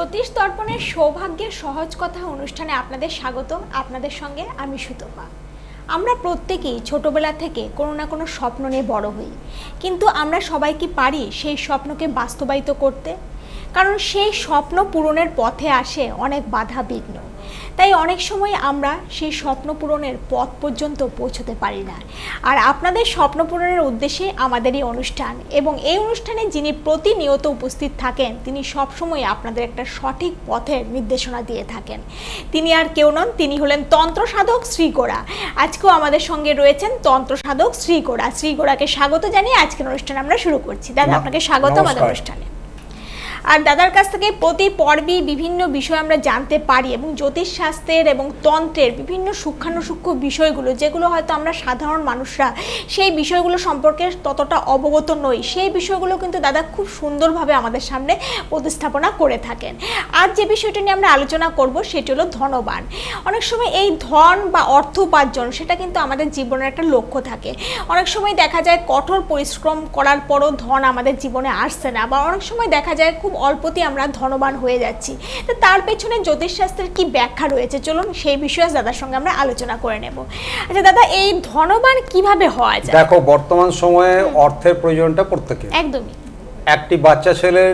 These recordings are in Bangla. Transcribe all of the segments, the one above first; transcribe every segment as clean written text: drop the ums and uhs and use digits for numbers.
জ্যোতিষ দর্পণের সৌভাগ্যের সহজ কথা অনুষ্ঠানে আপনাদের স্বাগতম। আপনাদের সঙ্গে আমি সুতপা। আমরা প্রত্যেকেই ছোটবেলা থেকে কোনো না কোনো স্বপ্ন নিয়ে বড় হই, কিন্তু আমরা সবাই কি পারি সেই স্বপ্নকে বাস্তবায়িত করতে? কারণ সেই স্বপ্ন পূরণের পথে আসে অনেক বাধা বিঘ্ন। তাই অনেক সময় আমরা সেই স্বপ্ন পূরণের পথ পর্যন্ত পৌঁছতে পারি না। আর আপনাদের স্বপ্ন পূরণের উদ্দেশ্যে আমাদের এই অনুষ্ঠান, এবং এই অনুষ্ঠানে যিনি প্রতিনিয়ত উপস্থিত থাকেন তিনি সবসময় আপনাদের একটা সঠিক পথের নির্দেশনা দিয়ে থাকেন। তিনি আর কেউ নন, তিনি হলেন তন্ত্র সাধক শ্রী গোড়া। আজকেও আমাদের সঙ্গে রয়েছেন তন্ত্র সাধক শ্রী গোড়া। শ্রী গোড়াকে স্বাগত জানিয়ে আজকের অনুষ্ঠান আমরা শুরু করছি। দাদা, আপনাকে স্বাগত আমাদের অনুষ্ঠানে। আর দাদার কাছ থেকে প্রতি পর্বেই বিভিন্ন বিষয় আমরা জানতে পারি, এবং জ্যোতিষশাস্ত্রের এবং তন্ত্রের বিভিন্ন সূক্ষ্মাণুসূক্ষ্ম বিষয়গুলো, যেগুলো হয়তো আমরা সাধারণ মানুষরা সেই বিষয়গুলো সম্পর্কে ততটা অবগত নই, সেই বিষয়গুলো কিন্তু দাদা খুব সুন্দরভাবে আমাদের সামনে উপস্থাপনা করে থাকেন। আর যে বিষয়টা নিয়ে আমরা আলোচনা করব সেটি হলো ধনবান। অনেক সময় এই ধন বা অর্থ উপার্জন সেটা কিন্তু আমাদের জীবনের একটা লক্ষ্য থাকে। অনেক সময় দেখা যায় কঠোর পরিশ্রম করার পরও ধন আমাদের জীবনে আসছে না, বা অনেক সময় দেখা যায় খুব অল্পতেই আমরা ধনবান হয়ে যাচ্ছি। তো তার পেছনে জ্যোতিষশাস্ত্রের কি ব্যাখ্যা রয়েছে, চলুন সেই বিষয়ে দাদার সঙ্গে আমরা আলোচনা করে নেব। আচ্ছা দাদা, এই ধনবান কিভাবে হওয়া যায়? দেখো, বর্তমান সময়ে অর্থের প্রয়োজনটা প্রত্যেকের, একদমই। একটি বাচ্চা ছেলের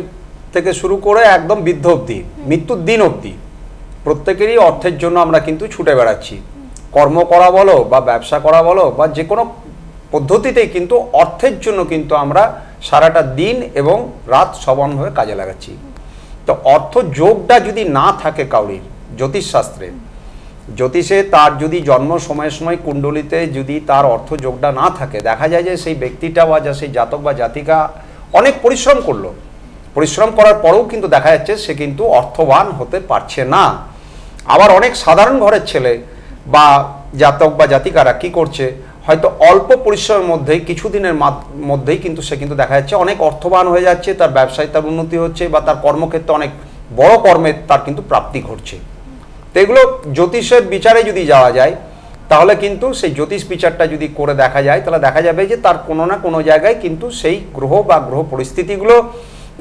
থেকে শুরু করে একদম বৃদ্ধ অবধি, মৃত্যুর দিন অবধি প্রত্যেকেরই অর্থের জন্য আমরা কিন্তু ছুটে বেড়াচ্ছি। কর্ম করা বলো বা ব্যবসা করা বলো বা যে কোনো পদ্ধতিতেই কিন্তু অর্থের জন্য কিন্তু আমরা সারাটা দিন এবং রাত সমানভাবে কাজে লাগাচ্ছি। তো অর্থ যোগটা যদি না থাকে কাউরির জ্যোতিষশাস্ত্রে, জ্যোতিষে তার যদি জন্ম সময় কুণ্ডলিতে যদি তার অর্থ যোগটা না থাকে, দেখা যায় যে সেই ব্যক্তিটা বা সেই জাতক বা জাতিকা অনেক পরিশ্রম করলো, পরিশ্রম করার পরেও কিন্তু দেখা যাচ্ছে সে কিন্তু অর্থবান হতে পারছে না। আবার অনেক সাধারণ ঘরের ছেলে বা জাতক বা জাতিকারা কি করছে, হয়তো অল্প পরিশ্রমের মধ্যেই কিছুদিনের মধ্যেই কিন্তু সে কিন্তু দেখা যাচ্ছে অনেক অর্থবান হয়ে যাচ্ছে, তার ব্যবসায় তার উন্নতি হচ্ছে বা তার কর্মক্ষেত্রে অনেক বড় কর্মের তার কিন্তু প্রাপ্তি ঘটছে। তো এগুলো জ্যোতিষের বিচারে যদি যাওয়া যায়, তাহলে কিন্তু সেই জ্যোতিষ বিচারটা যদি করে দেখা যায়, তাহলে দেখা যাবে যে তার কোনো না কোনো জায়গায় কিন্তু সেই গ্রহ বা গ্রহ পরিস্থিতিগুলো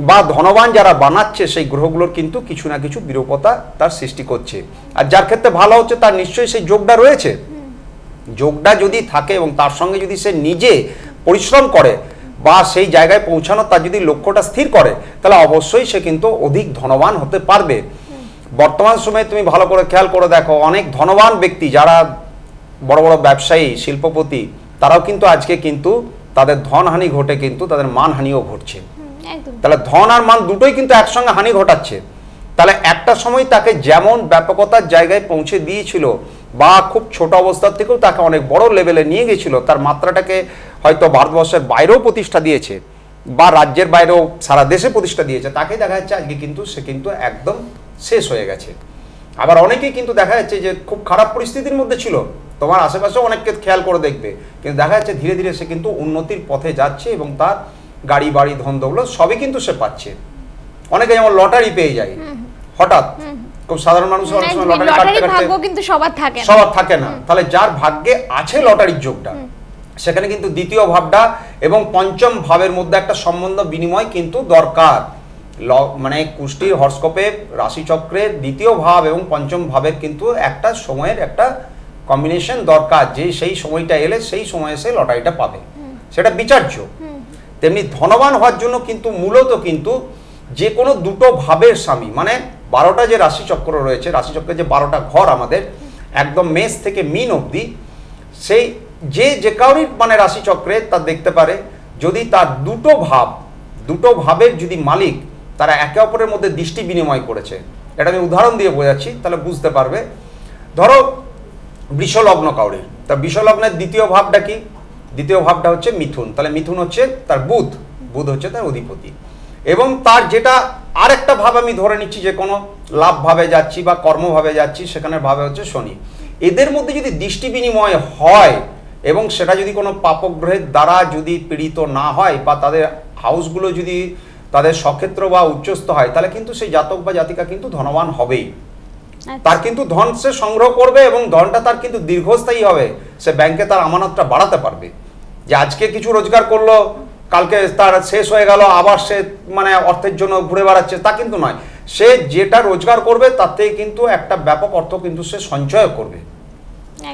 বা ধনবান যারা বানাচ্ছে সেই গ্রহগুলোর কিন্তু কিছু না কিছু বিরূপতা তার সৃষ্টি করছে। আর যার ক্ষেত্রে ভালো হচ্ছে তার নিশ্চয়ই সেই যোগটা রয়েছে। যোগটা যদি থাকে এবং তার সঙ্গে যদি সে নিজে পরিশ্রম করে বা সেই জায়গায় পৌঁছানো তার যদি লক্ষ্যটা স্থির করে, তাহলে অবশ্যই সে কিন্তু অধিক ধনবান হতে পারবে। বর্তমান সময়ে তুমি ভালো করে খেয়াল করে দেখো, অনেক ধনবান ব্যক্তি যারা বড় বড় ব্যবসায়ী শিল্পপতি, তারাও কিন্তু আজকে কিন্তু তাদের ধনহানি ঘটে কিন্তু তাদের মানহানিও ঘটছে। তাহলে ধন আর মান দুটোই কিন্তু একসঙ্গে হানি ঘটাচ্ছে। তাহলে একটা সময় তাকে যেমন ব্যাপকতার জায়গায় পৌঁছে দিয়েছিল বা খুব ছোট অবস্থার থেকেও তাকে অনেক বড় লেভেলে নিয়ে গেছিল, তার মাত্রাটাকে হয়তো ভারতবর্ষের বাইরেও প্রতিষ্ঠা দিয়েছে বা রাজ্যের বাইরেও সারা দেশে প্রতিষ্ঠা দিয়েছে, তাকে দেখা যাচ্ছে আজকে কিন্তু সে কিন্তু একদম শেষ হয়ে গেছে। আবার অনেকেই কিন্তু দেখা যাচ্ছে যে খুব খারাপ পরিস্থিতির মধ্যে ছিল, তোমার আশেপাশেও অনেককে খেয়াল করে দেখবে, কিন্তু দেখা যাচ্ছে ধীরে ধীরে সে কিন্তু উন্নতির পথে যাচ্ছে এবং তার গাড়ি বাড়ি ধন দৌলত সবই কিন্তু সে পাচ্ছে। অনেকে যেমন লটারি পেয়ে যায় হঠাৎ, খুব সাধারণ মানুষ অনেক সময় লটারি কাটতে ভাগ্য কিন্তু সবার থাকে না। তাহলে যার ভাগ্যে আছে লটারির যোগটা, সেখানে কিন্তু দ্বিতীয় ভাবটা এবং পঞ্চম ভাবের মধ্যে একটা সম্বন্ধ বিনিময় কিন্তু দরকার। মানে কুষ্টির হরস্কোপে রাশিচক্রের দ্বিতীয় ভাব এবং পঞ্চম ভাবের কিন্তু একটা সময়ের একটা কম্বিনেশন দরকার, যে সেই সময়টা এলে সেই সময়ে সে লটারিটা পাবে, সেটা বিচার্য। তেমনি ধনবান হওয়ার জন্য কিন্তু মূলত কিন্তু যে কোনো দুটো ভাবের স্বামী, মানে 12টা যে রাশিচক্র রয়েছে, রাশিচক্রের যে 12টা ঘর আমাদের একদম মেষ থেকে মীন অবধি, সেই যে কাউরির মানে রাশিচক্রে তার দেখতে পারে যদি তার দুটো ভাবের যদি মালিক তারা একে অপরের মধ্যে দৃষ্টি বিনিময় করেছে, এটা আমি উদাহরণ দিয়ে বোঝাচ্ছি তাহলে বুঝতে পারবে। ধরো বৃষলগ্ন কাউরির, তা বৃষলগ্নের দ্বিতীয় ভাবটা কি? দ্বিতীয় ভাবটা হচ্ছে মিথুন, তাহলে মিথুন হচ্ছে তার বুধ হচ্ছে তার অধিপতি, এবং তার যেটা আরেকটা ভাব আমি ধরে নিচ্ছি যে কোনো লাভ ভাবে যাচ্ছি বা কর্মভাবে যাচ্ছি, সেখানে ভাবে হচ্ছে শনি। এদের মধ্যে যদি দৃষ্টি বিনিময় হয় এবং সেটা যদি কোনো পাপগ্রহের দ্বারা যদি পীড়িত না হয় বা তাদের হাউসগুলো যদি তাদের সক্ষেত্র বা উচ্চস্থ হয়, তাহলে কিন্তু সেই জাতক বা জাতিকা কিন্তু ধনবান হবেই। তার কিন্তু ধন সে সংগ্রহ করবে এবং ধনটা তার কিন্তু দীর্ঘস্থায়ী হবে, সে ব্যাংকে তার আমানতটা বাড়াতে পারবে। যে আজকে কিছু রোজগার করলো, কালকে তার শেষ হয়ে গেল, আবার সে মানে অর্থের জন্য ঘুরে বেড়াচ্ছে, তা কিন্তু নয়। সে যেটা রোজগার করবে তার থেকে কিন্তু একটা ব্যাপক অর্থ কিন্তু সে সঞ্চয় করবে।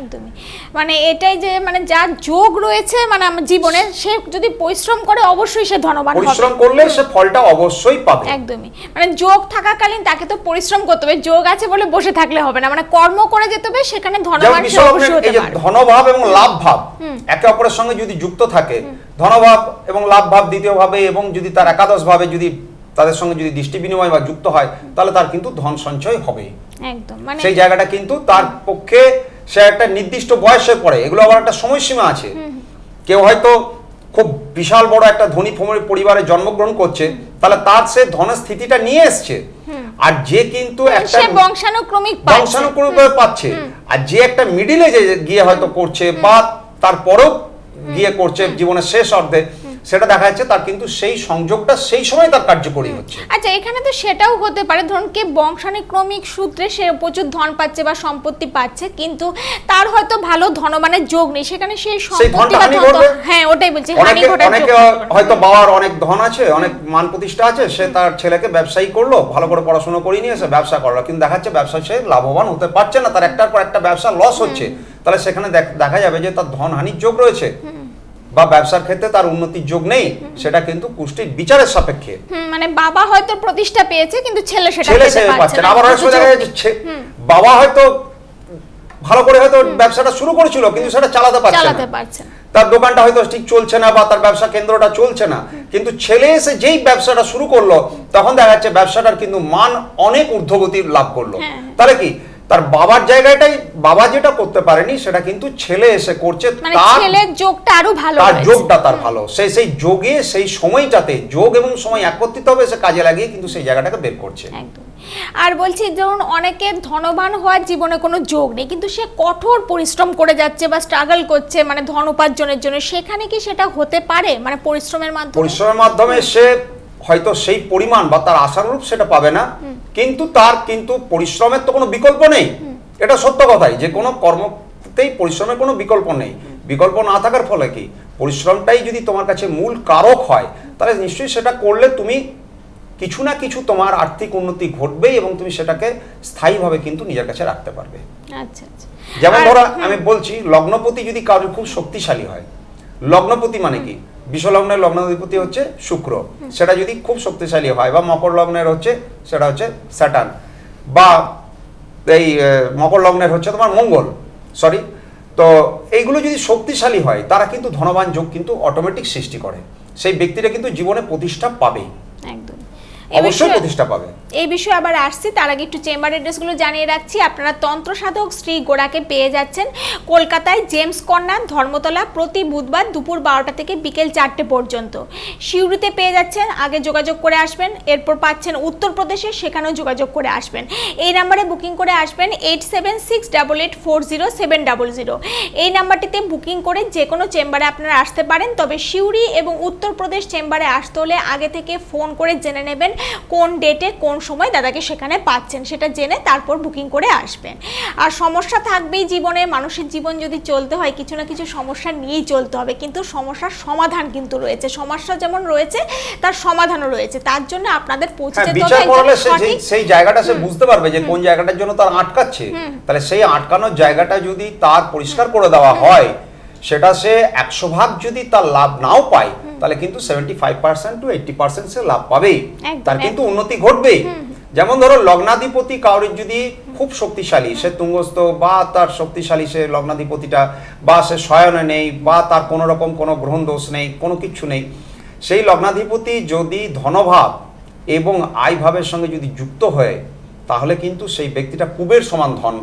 একদমই, মানে এটাই যে মানে যার যোগ রয়েছে মানে আমার জীবনে, সে যদি পরিশ্রম করে অবশ্যই সে ধনবান হবে। পরিশ্রম করলে সে ফলটা অবশ্যই পাবে। একদমই, মানে যোগ থাকাকালীন তাকে তো পরিশ্রম করতে হবে, যোগ আছে বলে বসে থাকলে হবে না, মানে কর্ম করে যেতে হবে, সেখানে ধনবান সে অবশ্যই হতে এই যে পারবে। ধনভাব এবং লাভ ভাব একে অপরের সঙ্গে যদি যুক্ত থাকে, ধনভাব এবং লাভ ভাব দ্বিতীয় ভাবে এবং যদি তার একাদশ ভাবে যদি তাদের সঙ্গে যদি দৃষ্টি বিনিময় বা যুক্ত হয়, তাহলে তার কিন্তু ধন সঞ্চয় হবে। একদম, মানে সেই জায়গাটা কিন্তু তার পক্ষে সে একটা নির্দিষ্ট বয়সে পড়ে, এগুলো আবার একটা সময়সীমা আছে। কেউ হয়তো খুব বিশাল বড় একটা ধনী পরিবারে জন্মগ্রহণ করছে, তাহলে তার সে ধনের স্থিতিটা নিয়ে এসছে, আর যে কিন্তু একটা সে বংশানুক্রমিক পাচ্ছে, আর যে একটা মিডিলে গিয়ে হয়তো করছে বা তারপরেও গিয়ে করছে জীবনের শেষ অর্ধে, সেটা দেখা যাচ্ছে তার কিন্তু সেই সংযোগটা সেই সময় তার কার্যকরী হচ্ছে। আচ্ছা, এখানে তো সেটাও হতে পারে, ধরুন কে বংশানুক্রমিক সূত্রে সে প্রচুর ধন পাচ্ছে বা সম্পত্তি পাচ্ছে, কিন্তু তার হয়তো ভালো ধনবানের যোগ নেই, সেখানে সেই সম্পত্তি বা হ্যাঁ ওটাই বলছি, হানি ঘটার অনেকে হয়তো বাবার অনেক ধন আছে, অনেক মান প্রতিষ্ঠা আছে, সে তার ছেলেকে ব্যবসায়ী করলো, ভালো করে পড়াশোনা করিয়ে নিয়ে এসে ব্যবসা করলো, কিন্তু দেখা যাচ্ছে ব্যবসা সে লাভবান হতে পারছে না, তার একটার পর একটা ব্যবসা লস হচ্ছে, তাহলে সেখানে দেখা যাবে যে তার ধন হানির যোগ রয়েছে বা ব্যবসার ক্ষেত্রে তার উন্নতির যোগ নেই, সেটা কিন্তু পুষ্টির বিচারের সাপেক্ষে। মানে বাবা হয়তো প্রতিষ্ঠা পেয়েছে কিন্তু ছেলে সেটা পাচ্ছে না। আবার হয়তো দেখা যাচ্ছে বাবা হয়তো ভালো করে হয়তো ব্যবসাটা শুরু করেছিল কিন্তু সেটা চালাতে পারছে না, তার দোকানটা হয়তো ঠিক চলছে না বা তার ব্যবসা কেন্দ্রটা চলছে না, কিন্তু ছেলে এসে যেই ব্যবসাটা শুরু করলো তখন দেখা যাচ্ছে ব্যবসাটার কিন্তু মান অনেক ঊর্ধ্বগতি লাভ করলো। তাহলে কি তার বাবার জায়গাটাই বাবা যেটা করতে পারেনি সেটা কিন্তু ছেলে এসে করছে, তার ছেলের যোগটা আরো ভালো, তার যোগটা তার ভালো, সেই যোগে সেই সময়টাতে যোগ এবং সময় একত্রিত হবে, সে কাজে লাগিয়ে কিন্তু সেই জায়গাটাকে বের করছে। একদম। আর বলছি ধরুন অনেকের ধনবান হওয়ার জীবনে কোনো যোগ নেই, কিন্তু সে কঠোর পরিশ্রম করে যাচ্ছে বা স্ট্রাগল করছে মানে ধন উপার্জনের জন্য, সেখানে কি সেটা হতে পারে মানে পরিশ্রমের মাধ্যমে সে হয়তো সেই পরিমাণ বা তার আশানুরূপ সেটা পাবে না, কিন্তু তার কিন্তু পরিশ্রমের তো কোনো বিকল্প নেই, এটা সত্য কথাই, যে কোনো কর্মতেই পরিশ্রমের কোনো বিকল্প নেই। বিকল্প না থাকার ফলে কি পরিশ্রমটাই যদি তোমার কাছে মূল কারক হয়, তাহলে নিশ্চয়ই সেটা করলে তুমি কিছু না কিছু তোমার আর্থিক উন্নতি ঘটবে এবং তুমি সেটাকে স্থায়ীভাবে কিন্তু নিজের কাছে রাখতে পারবে। আচ্ছা আচ্ছা। যেমন ধরো আমি বলছি লগ্নপতি যদি কারোর খুব শক্তিশালী হয়, লগ্নপতি মানে কি বিশ্বলগ্নের লগ্নাধিপতি হচ্ছে শুক্র, সেটা যদি খুব শক্তিশালী হয়, বা মকর লগ্নের হচ্ছে সেটা হচ্ছে স্যাটার্ন, বা এই মকর লগ্নের হচ্ছে তোমার মঙ্গল, সরি, তো এইগুলো যদি শক্তিশালী হয় তারা কিন্তু ধনবান যোগ কিন্তু অটোমেটিক সৃষ্টি করে, সেই ব্যক্তিটা কিন্তু জীবনে প্রতিষ্ঠা পাবেই, একদম অবশ্যই প্রতিষ্ঠা পাবে। এই বিষয়ে আবার আসছি, তার আগে একটু চেম্বার অ্যাড্রেসগুলো জানিয়ে রাখছি। আপনারা তন্ত্র সাধক শ্রী গোড়াকে পেয়ে যাচ্ছেন কলকাতায় জেমস কর্নার ধর্মতলা, প্রতি বুধবার দুপুর 12টা থেকে বিকেল 4টে পর্যন্ত। সিউড়িতে পেয়ে যাচ্ছেন, আগে যোগাযোগ করে আসবেন, এরপর পাচ্ছেন উত্তরপ্রদেশে, সেখানেও যোগাযোগ করে আসবেন। এই নাম্বারে বুকিং করে আসবেন 8768840700, এই নাম্বারটিতে বুকিং করে যে কোনো চেম্বারে আপনারা আসতে পারেন, তবে সিউড়ি এবং উত্তরপ্রদেশ চেম্বারে আসতে হলে আগে থেকে ফোন করে জেনে নেবেন কোন ডেটে কোন সময় দাদাকে সেখানে পাচ্ছেন, সেটা জেনে তারপর বুকিং করে আসবেন। আর সমস্যা থাকবেই জীবনে, মানুষের জীবন যদি চলতে হয় কিছু না কিছু সমস্যা নিয়েই চলতে হবে, কিন্তু সমস্যার সমাধান কিন্তু রয়েছে, সমস্যা যেমন রয়েছে তার সমাধানও রয়েছে, তার জন্য আপনাদের পৌঁছে যেতে হবে সেই জায়গাটা সে বুঝতে পারবে যে কোন জায়গাটার জন্য তার আটকাচ্ছে, তাহলে সেই আটকানোর জায়গাটা যদি তার পরিষ্কার করে দেওয়া হয়, সেটা সে 100 ভাগ যদি তার লাভ নাও পায়, তাহলে কিন্তু 75% to 80% সে লাভ পাবেই, তার কিন্তু উন্নতি ঘটবেই। যেমন ধরো লগ্নাধিপতি কাউরির যদি খুব শক্তিশালী, সে তুঙ্গস্থ বা তার শক্তিশালী সে লগ্নাধিপতিটা, বা সে শয়নে নেই, বা তার কোনো রকম কোনো গ্রহণ দোষ নেই, কোনো কিছু নেই, সেই লগ্নাধিপতি যদি ধনভাব এবং আয় ভাবের সঙ্গে যদি যুক্ত হয়, তাহলে কিন্তু সেই ব্যক্তিটা কুবের সমান ধন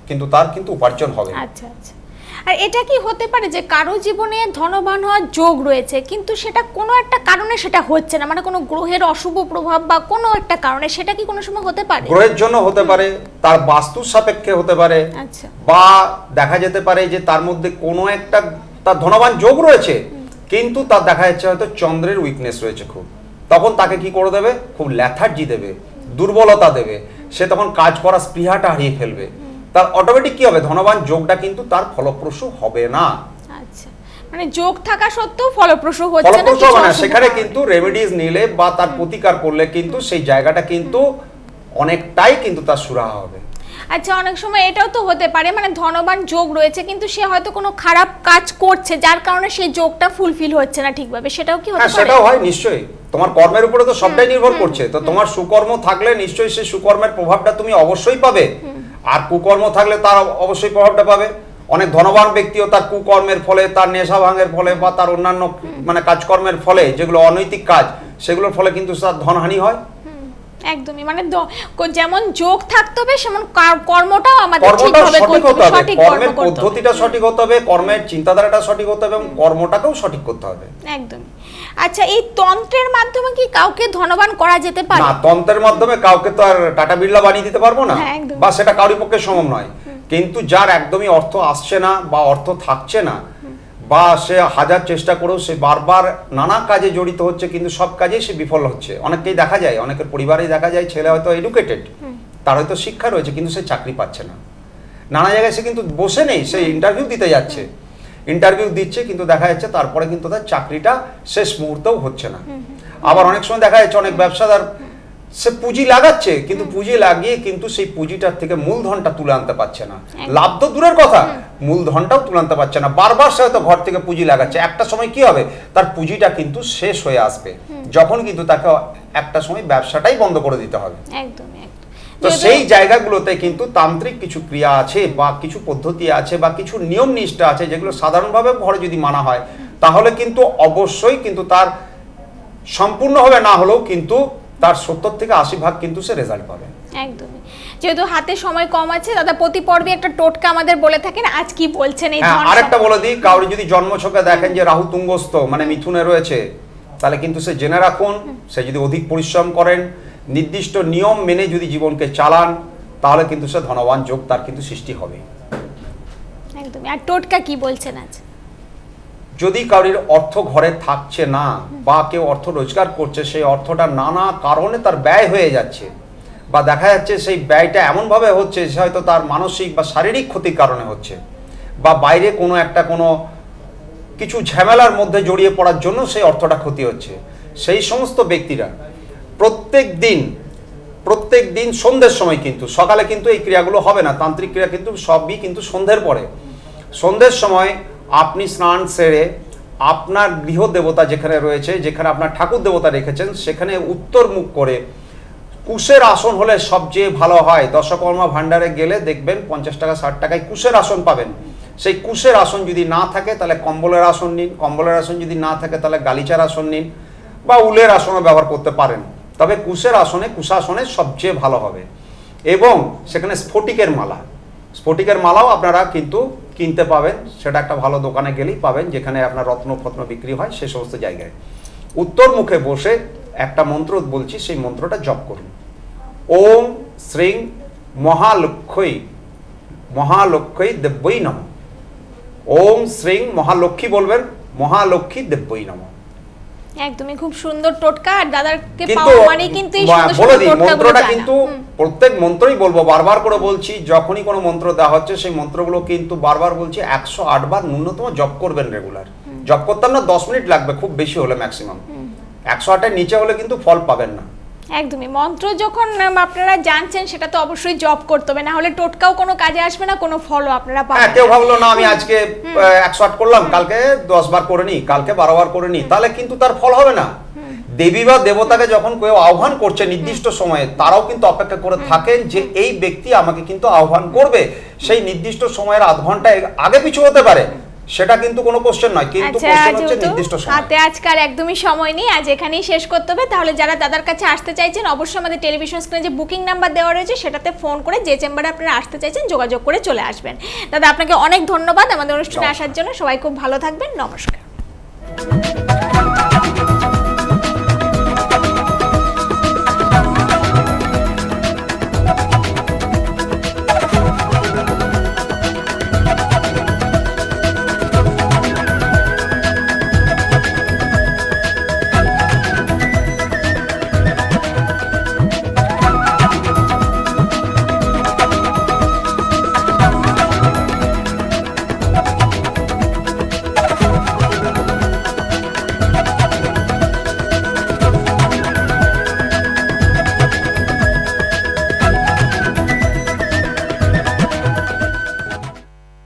কিন্তু তার কিন্তু উপার্জন হবে। আচ্ছা আচ্ছা। আর এটা কি হতে পারে যে কারো জীবনে ধনবান হওয়ার যোগ রয়েছে, কিন্তু সেটা কোনো একটা কারণে সেটা হচ্ছে না, মানে কোনো গ্রহের অশুভ প্রভাব বা কোনো একটা কারণে, সেটা কি কোনো সময় হতে পারে? গ্রহের জন্য হতে পারে, তার বাস্তুর সাপেক্ষে হতে পারে, আচ্ছা, বা দেখা যেতে পারে যে তার মধ্যে কোনো একটা তার ধনবান যোগ রয়েছে, কিন্তু তার দেখা যাচ্ছে হয়তো চন্দ্রের উইকনেস রয়েছে খুব, তখন তাকে কি করে দেবে, খুব ল্যাথার্জি দেবে, দুর্বলতা দেবে, সে তখন কাজ করার স্পৃহাটা হারিয়ে ফেলবে, তার অটোমেটিক কি হবে, ধনবান যোগটা কিন্তু তার ফলপ্রসূ হবে না। আচ্ছা, মানে যোগ থাকা সত্ত্বেও ফলপ্রসূ হচ্ছে না, সেখানে কিন্তু রেমেডিজ নিলে বা তার প্রতিকার করলে কিন্তু সেই জায়গাটা কিন্তু অনেকটাই কিন্তু তার সুরাহা হবে। আচ্ছা, অনেক সময় এটাও তো হতে পারে মানে ধনবান যোগ রয়েছে কিন্তু সে হয়তো কোনো খারাপ কাজ করছে যার কারণে সেই যোগটা ফুলফিল হচ্ছে না ঠিকভাবে, সেটাও কি হতে হ্যাঁ, পারে? সেটাও হয় নিশ্চয়ই। তোমার কর্মের উপরে তো সবটাই নির্ভর করছে। তো তোমার সুকর্ম থাকলে নিশ্চয়ই সেই সুকর্মের প্রভাবটা তুমি অবশ্যই পাবে, আর কুকর্ম থাকলে তার অবশ্যই প্রভাবটা পাবে। অনেক ধনবান ব্যক্তিও তার কুকর্মের ফলে, তার নেশা ভাঙের ফলে বা তার অন্যান্য মানে কাজকর্মের ফলে, যেগুলো অনৈতিক কাজ, সেগুলোর ফলে কিন্তু তার ধনহানি হয়। একদমই, মানে যেমন যোগ থাকতে হবে সেমন কর্মটাও আমাদের কর্মটা ঠিকভাবে সঠিক করতে হতে হবে, হবে, সঠিক কর্মের কর্ম করতে হবে। পদ্ধতিটা সঠিক হতে হবে, কর্মের চিন্তাধারাটা সঠিক হতে হবে এবং কর্মটাকেও সঠিক করতে হবে। একদমই। আচ্ছা, এই তন্ত্রের মাধ্যমে কি কাউকে ধনবান করা যেতে পারে? না, তন্ত্রের মাধ্যমে কাউকে তো আর টাটা বিড়লা বানিয়ে দিতে পারবো না, হ্যাঁ, একদম। বা সেটা কারোর পক্ষে সম্ভব নয়। কিন্তু যার একদমই অর্থ আসছে না বা অর্থ থাকছে না, বা সে হাজার চেষ্টা করেও সে বারবার নানা কাজে জড়িত হচ্ছে কিন্তু সব কাজেই সে বিফল হচ্ছে। অনেককেই দেখা যায়, অনেকের পরিবারেই দেখা যায়, ছেলে হয়তো এডুকেটেড, তার হয়তো শিক্ষা রয়েছে কিন্তু সে চাকরি পাচ্ছে না। নানা জায়গায় সে কিন্তু বসে নেই, সে ইন্টারভিউ দিতে যাচ্ছে, ইন্টারভিউ দিচ্ছে কিন্তু দেখা যাচ্ছে তারপরে কিন্তু তার চাকরিটা শেষ মুহূর্তেও হচ্ছে না। আবার অনেক সময় দেখা যাচ্ছে অনেক ব্যবসাদার সে পুঁজি লাগাচ্ছে কিন্তু পুঁজি লাগিয়ে কিন্তু সেই পুঁজিটার থেকে মূলধনটা তুলে আনতে পারছে না। লাভ তো দূরের কথা, মূলধনটাও তুলে আনতে পারছে না। বারবার সে হয়তো ঘর থেকে পুঁজি লাগাচ্ছে, একটা সময় কি হবে তার পুঁজিটা কিন্তু শেষ হয়ে আসবে, যখন কিন্তু তাকে একটা সময় ব্যবসাটাই বন্ধ করে দিতে হবে। একদমই। তো সেই জায়গাগুলোতে কিন্তু তান্ত্রিক কিছু ক্রিয়া আছে বা কিছু পদ্ধতি আছে বা কিছু নিয়ম নিষ্ঠা আছে যেগুলো সাধারণভাবে ঘরে যদি মানা হয় তাহলে কিন্তু অবশ্যই কিন্তু তার সম্পূর্ণভাবে না হলেও কিন্তু তার 70 থেকে 80% কিন্তু সে রেজাল্ট পাবে। একদমই। যেহেতু হাতে সময় কম আছে দাদা, প্রতি পর্বে একটা টোটকা আমাদের বলে থাকেন, আজ কি বলছেন এই ধন? আরেকটা বলে দিই, কাউরি যদি জন্মছকে দেখেন যে রাহু তুঙ্গস্থ মানে মিথুনে রয়েছে, তাহলে কিন্তু সে জেনে রাখুন, সে যদি অধিক পরিশ্রম করেন, নির্দিষ্ট নিয়ম মেনে যদি জীবনকে চালান, তাহলে কিন্তু সে ধনবান যোগ তার কিন্তু সৃষ্টি হবে। একদমই। আর টোটকা কি বলছেন আজ? যদি কারোর অর্থ ঘরে থাকছে না বা কেউ অর্থ রোজগার করছে, সেই অর্থটা নানা কারণে তার ব্যয় হয়ে যাচ্ছে, বা দেখা যাচ্ছে সেই ব্যয়টা এমনভাবে হচ্ছে সে হয়তো তার মানসিক বা শারীরিক ক্ষতির কারণে হচ্ছে, বা বাইরে কোনো কিছু ঝামেলার মধ্যে জড়িয়ে পড়ার জন্য সেই অর্থটা ক্ষতি হচ্ছে, সেই সমস্ত ব্যক্তিরা প্রত্যেক দিন সন্ধ্যের সময়, কিন্তু সকালে কিন্তু এই ক্রিয়াগুলো হবে না, তান্ত্রিক ক্রিয়া কিন্তু সবই কিন্তু সন্ধ্যের পরে, সন্ধ্যের সময় আপনি স্নান সেরে আপনার গৃহ দেবতা যেখানে রয়েছে, যেখানে আপনার ঠাকুর দেবতা রেখেছেন, সেখানে উত্তর মুখ করে কুশের আসন হলে সবচেয়ে ভালো হয়। দশকর্মা ভান্ডারে গেলে দেখবেন 50 টাকা 60 টাকায় কুশের আসন পাবেন। সেই কুশের আসন যদি না থাকে তাহলে কম্বলের আসন নিন, কম্বলের আসন যদি না থাকে তাহলে গালিচার আসন নিন, বা উলের আসনও ব্যবহার করতে পারেন। তবে কুশাসনে সবচেয়ে ভালো হবে। এবং সেখানে স্ফটিকের মালাও আপনারা কিন্তু কিনতে পাবেন, সেটা একটা ভালো দোকানে গেলেই পাবেন, যেখানে আপনার রত্ন বিক্রি হয় সে সমস্ত জায়গায়। উত্তর মুখে বসে একটা মন্ত্র বলছি, সেই মন্ত্রটা জপ করুন। ওম শ্রীং মহালক্ষ্মী দেব্যই নমঃ। ওম শ্রীং মহালক্ষ্মী বলবেন, মহালক্ষ্মী দেব্যই নমঃ। একদমই খুব সুন্দর টোটকা। আর দাদাকে কিন্তু পাওয়া মানে কিন্তু এই সুন্দর বলে সুন্দর দিই, টোটকাগুলো মন্ত্রটা জানা। কিন্তু প্রত্যেক মন্ত্রই বলবো, বারবার করে বলছি, যখনই কোনো মন্ত্র দেওয়া হচ্ছে সেই মন্ত্রগুলো কিন্তু বারবার বলছি 108 বার ন্যূনতম জপ করবেন রেগুলার। জপ করতাম না 10 মিনিট লাগবে খুব বেশি হলে, ম্যাক্সিমাম 108-এর নিচে হলে কিন্তু ফল পাবেন না। একদমই। মন্ত্র যখন আপনারা জানছেন সেটা তো অবশ্যই জপ করতে হবে, না হলে টোটকাও কোনো কাজে আসবে না, কোনো ফলও আপনারা পাবেন না। কেউ ভাবলো না আমি আজকে 108 করলাম, কালকে 10 বার করে নি, কালকে 12 বার করে নি, তাহলে কিন্তু তার ফল হবে না। দেবী বা দেবতাকে যখন কেউ আহ্বান করছে নির্দিষ্ট সময়ে, তারাও কিন্তু অপেক্ষা করে থাকেন যে এই ব্যক্তি আমাকে কিন্তু আহ্বান করবে, সেই নির্দিষ্ট সময়ের আধ ঘন্টা আগে পিছু হতে পারে, সেটা কিন্তু কোনো কোশ্চেন নয়, কিন্তু কোশ্চেন হচ্ছে নির্দিষ্ট সময়। হাতে আজকাল একদমই সময় নেই, আজ এখানেই শেষ করতে হবে। তাহলে যারা দাদার কাছে আসতে চাইছেন অবশ্যই আমাদের টেলিভিশন স্ক্রিনে যে বুকিং নাম্বার দেওয়া রয়েছে সেটাতে ফোন করে যে চেম্বারে আপনারা আসতে চাইছেন যোগাযোগ করে চলে আসবেন। দাদা আপনাকে অনেক ধন্যবাদ আমাদের অনুষ্ঠানে আসার জন্য। সবাই খুব ভালো থাকবেন, নমস্কার।